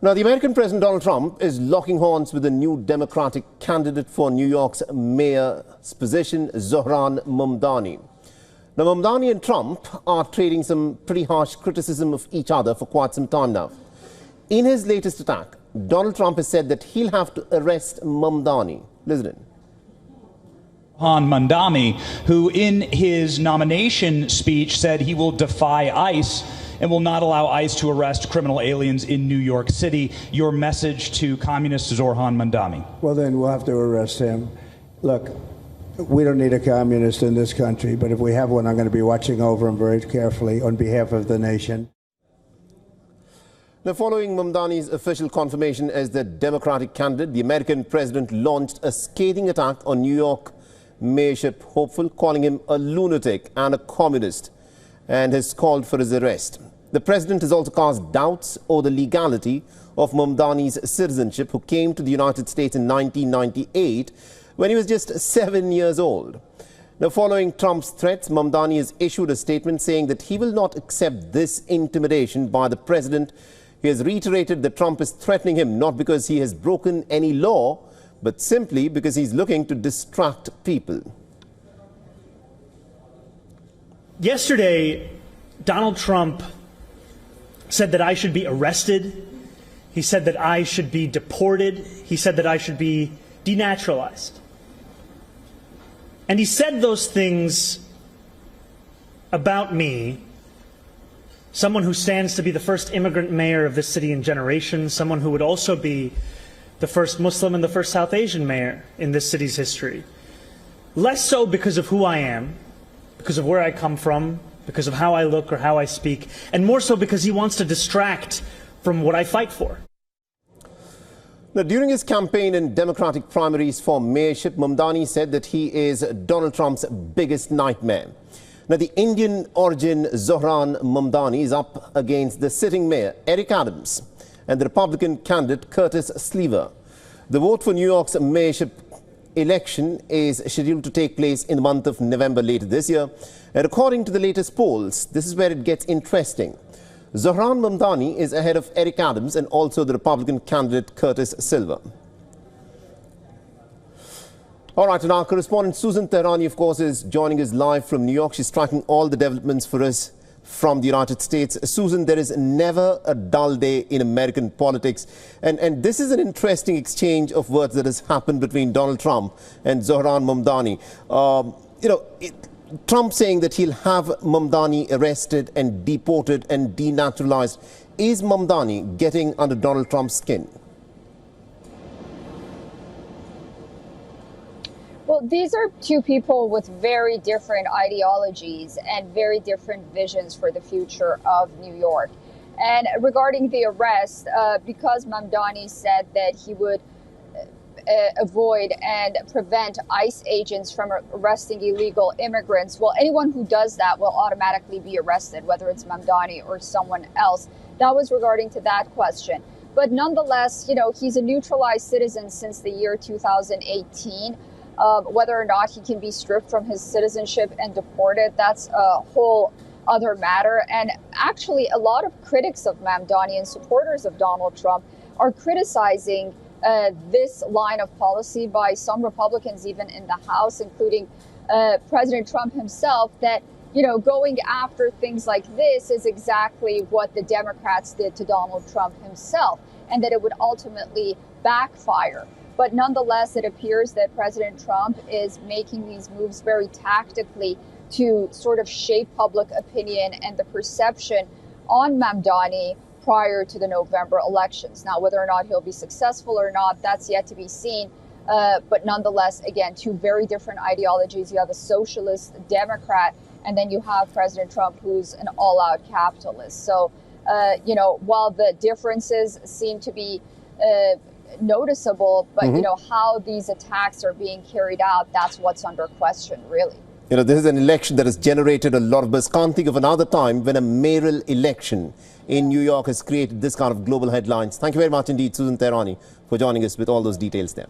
Now, the American President Donald Trump is locking horns with a new Democratic candidate for New York's mayor's position, Zohran Mamdani. Now, Mamdani and Trump are trading some pretty harsh criticism of each other for quite some time now. In his latest attack, Donald Trump has said that he'll have to arrest Mamdani. Listen in. Zohran Mamdani, who in his nomination speech said he will defy ICE and will not allow ICE to arrest criminal aliens in New York City. Your message to communist Zohran Mamdani? Well, then we'll have to arrest him. Look, we don't need a communist in this country, but if we have one, I'm going to be watching over him very carefully on behalf of the nation. Now, following Mamdani's official confirmation as the Democratic candidate, the American president launched a scathing attack on New York mayorship hopeful, calling him a lunatic and a communist, and has called for his arrest. The president has also cast doubts over the legality of Mamdani's citizenship, who came to the United States in 1998 when he was just 7 years old. Now, following Trump's threats, Mamdani has issued a statement saying that he will not accept this intimidation by the president. He has reiterated that Trump is threatening him not because he has broken any law, but simply because he's looking to distract people. Yesterday, Donald Trump said that I should be arrested. He said that I should be deported. He said that I should be denaturalized. And he said those things about me, someone who stands to be the first immigrant mayor of this city in generations, someone who would also be the first Muslim and the first South Asian mayor in this city's history. Less so because of who I am, because of where I come from, because of how I look or how I speak, and more so because he wants to distract from what I fight for. Now, during his campaign in Democratic primaries for mayorship, Mamdani said that he is Donald Trump's biggest nightmare. Now, the Indian origin Zohran Mamdani is up against the sitting mayor, Eric Adams, and the Republican candidate, Curtis Sliwa. The vote for New York's mayorship election is scheduled to take place in the month of November later this year. And according to the latest polls, this is where it gets interesting. Zohran Mamdani is ahead of Eric Adams and also the Republican candidate Curtis Sliwa. All right, and our correspondent Susan Tehrani, of course, is joining us live from New York. She's tracking all the developments for us from the United States. Susan, there is never a dull day in American politics. And this is an interesting exchange of words that has happened between Donald Trump and Zohran Mamdani. Trump saying that he'll have Mamdani arrested and deported and denaturalized. Is Mamdani getting under Donald Trump's skin? Well, these are two people with very different ideologies and very different visions for the future of New York. And regarding the arrest, because Mamdani said that he would avoid and prevent ICE agents from arresting illegal immigrants, well, anyone who does that will automatically be arrested, whether it's Mamdani or someone else. That was regarding to that question. But nonetheless, he's a neutralized citizen since the year 2018. Whether or not he can be stripped from his citizenship and deported, that's a whole other matter. And actually, a lot of critics of Mamdani and supporters of Donald Trump are criticizing this line of policy by some Republicans, even in the House, including President Trump himself, that, going after things like this is exactly what the Democrats did to Donald Trump himself, and that it would ultimately backfire. But nonetheless, it appears that President Trump is making these moves very tactically to sort of shape public opinion and the perception on Mamdani prior to the November elections. Now, whether or not he'll be successful or not, that's yet to be seen. But nonetheless, again, two very different ideologies. You have a socialist Democrat, and then you have President Trump, who's an all-out capitalist. So, while the differences seem to be noticeable, but how these attacks are being carried out, that's what's under question, really. This is an election that has generated a lot of buzz. Can't think of another time when a mayoral election in New York has created this kind of global headlines. Thank you very much indeed, Susan Tehrani, for joining us with all those details there.